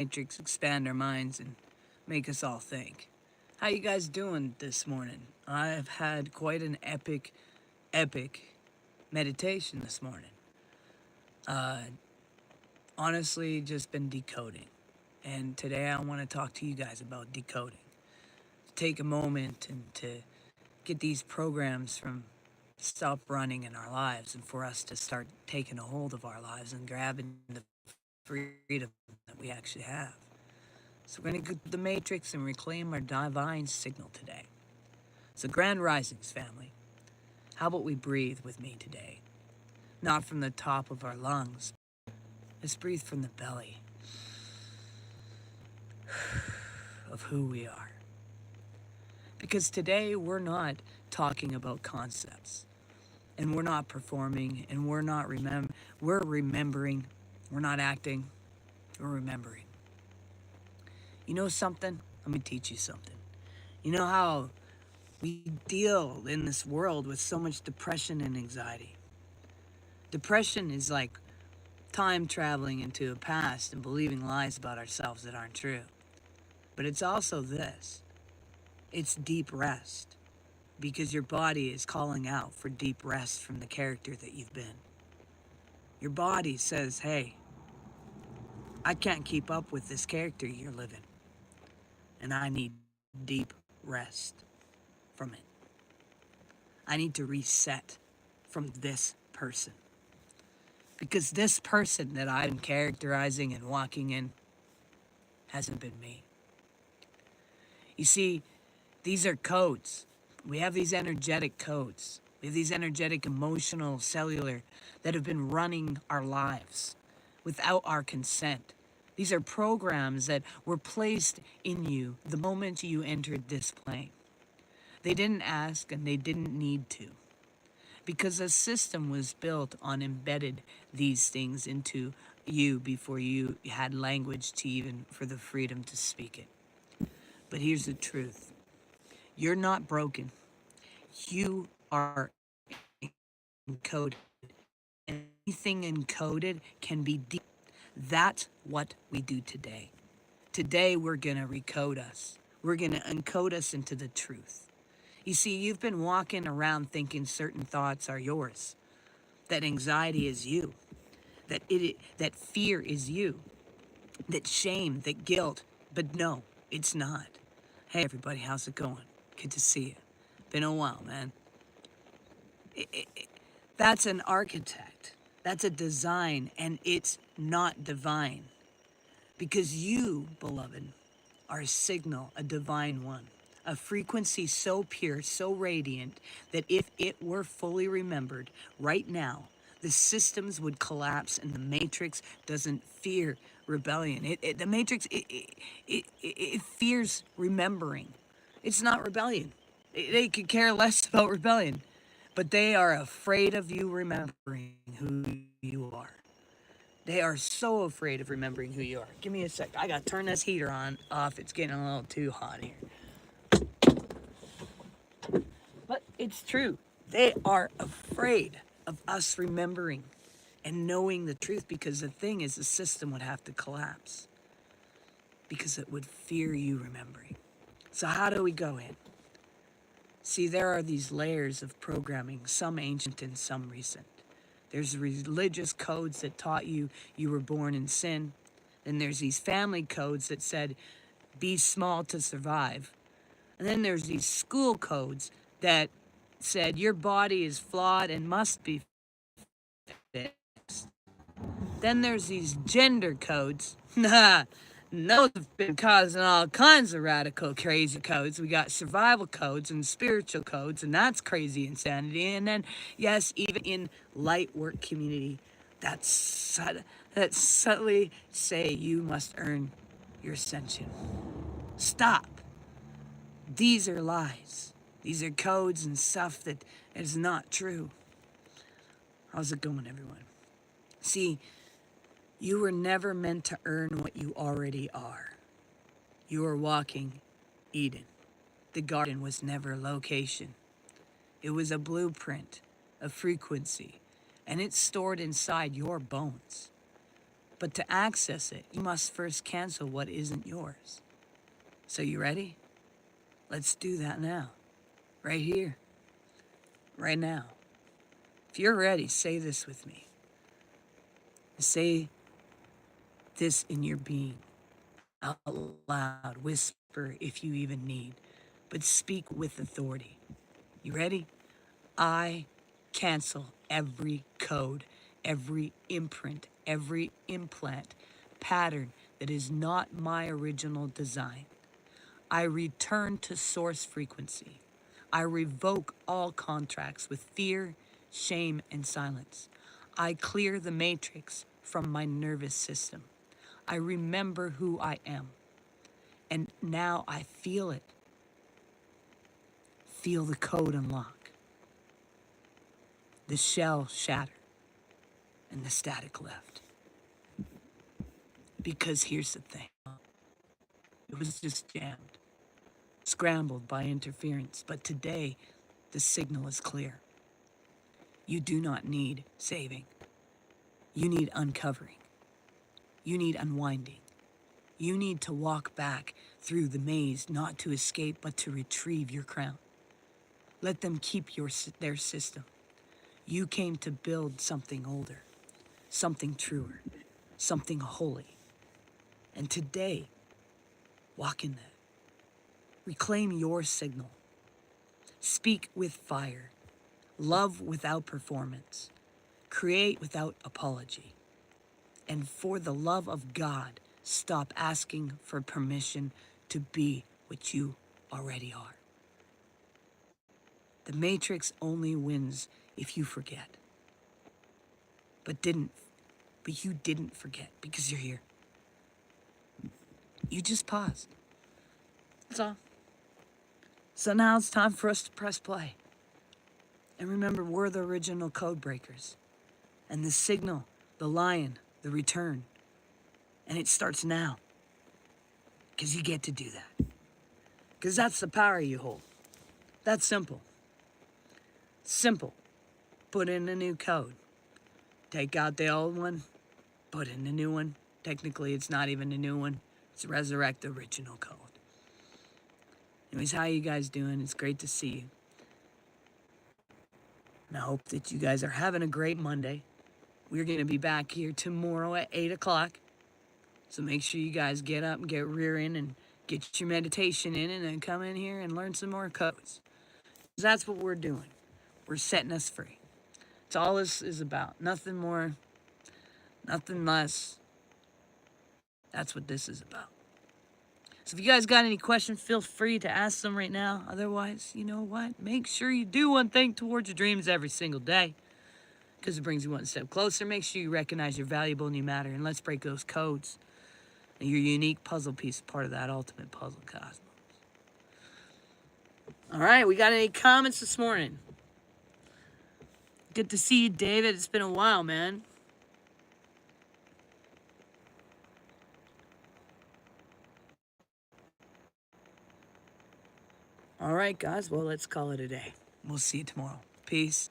Matrix expand our minds and make us all think. How you guys doing this morning? I've had quite an epic meditation this morning. Uh, Honestly, just been decoding. And today I want to talk to you guys about decoding. To take a moment and to get these programs from stop running in our lives and for us to start taking a hold of our lives and grabbing the freedom that we actually have. So we're going to go to the matrix and reclaim our divine signal today. So grand risings, family. How about we breathe with me today? Not from the top of our lungs. Let's breathe from the belly of who we are. Because today we're not talking about concepts. And we're not performing, and we're not we're remembering. We're not acting, we're remembering. You know something? Let me teach you something. You know how we deal in this world with so much depression and anxiety? Depression is like time traveling into a past and believing lies about ourselves that aren't true. But it's also this. It's deep rest. Because your body is calling out for deep rest from the character that you've been. Your body says, hey, I can't keep up with this character you're living. And I need deep rest from it. I need to reset from this person. Because this person that I'm characterizing and walking in hasn't been me. You see, these are codes. We have these energetic codes. We have these energetic, emotional, cellular that have been running our lives without our consent. These are programs that were placed in you the moment you entered this plane. They didn't ask and they didn't need to. Because a system was built on embedded these things into you before you had language to even for the freedom to speak it. But here's the truth. You're not broken. You are encoded. Anything encoded can be deep. That's what we do today. Today, we're going to recode us. We're going to encode us into the truth. You see, you've been walking around thinking certain thoughts are yours, that anxiety is you, that fear is you, that shame, that guilt, but no, it's not. Hey, everybody, how's it going? Good to see you. Been a while, man. That's an architect. That's a design, and it's not divine. Because you, beloved, are a signal, a divine one, a frequency so pure, so radiant, that if it were fully remembered right now, the systems would collapse and the matrix doesn't fear rebellion. The matrix, it fears remembering. It's not rebellion. They could care less about rebellion, but they are afraid of you remembering who you are. They are so afraid of remembering who you are. Give me a sec. I gotta turn this heater off. It's getting a little too hot here. But it's true. They are afraid of us remembering and knowing the truth because the thing is the system would have to collapse because it would fear you remembering. So how do we go in? See, there are these layers of programming, some ancient and some recent. There's religious codes that taught you you were born in sin. Then there's these family codes that said, be small to survive. And then there's these school codes that said your body is flawed and must be fixed. Then there's these gender codes. Those have been causing all kinds of radical, crazy codes. We got survival codes and spiritual codes, and that's crazy insanity. And then, yes, even in light work community, that subtly say you must earn your ascension. Stop. These are lies. These are codes and stuff that is not true. How's it going, everyone? See, you were never meant to earn what you already are. You are walking Eden. The garden was never a location. It was a blueprint, a frequency, and it's stored inside your bones. But to access it, you must first cancel what isn't yours. So you ready? Let's do that now. Right here. Right now. If you're ready, say this with me. Say this in your being. Out loud. Whisper if you even need. But speak with authority. You ready? I cancel every code, every imprint, every implant, pattern that is not my original design. I return to source frequency. I revoke all contracts with fear, shame, and silence. I clear the matrix from my nervous system. I remember who I am. And now I feel it. Feel the code unlock. The shell shatter. And the static left. Because here's the thing. It was just jammed. Scrambled by interference. But today, the signal is clear. You do not need saving. You need uncovering. You need unwinding. You need to walk back through the maze, not to escape, but to retrieve your crown. Let them keep their system. You came to build something older, something truer, something holy. And today, walk in that. Reclaim your signal. Speak with fire. Love without performance. Create without apology. And for the love of God, stop asking for permission to be what you already are. The Matrix only wins if you forget. But you didn't forget because you're here. You just paused. That's all. So now it's time for us to press play. And remember, we're the original code breakers. And the signal, the lion, the return. And it starts now. Because you get to do that. Because that's the power you hold. That's simple. Simple. Put in a new code. Take out the old one. Put in a new one. Technically, it's not even a new one. It's resurrect the original code. Anyways, how you guys doing? It's great to see you. And I hope that you guys are having a great Monday. We're going to be back here tomorrow at 8 o'clock. So make sure you guys get up and get rearing and get your meditation in and then come in here and learn some more codes. That's what we're doing. We're setting us free. That's all this is about. Nothing more, nothing less. That's what this is about. So if you guys got any questions, feel free to ask them right now. Otherwise, you know what? Make sure you do one thing towards your dreams every single day. Because it brings you one step closer. Make sure you recognize you're valuable and you matter. And let's break those codes. And your unique puzzle piece, part of that ultimate puzzle cosmos. All right, we got any comments this morning? Good to see you, David. It's been a while, man. All right, guys. Well, let's call it a day. We'll see you tomorrow. Peace.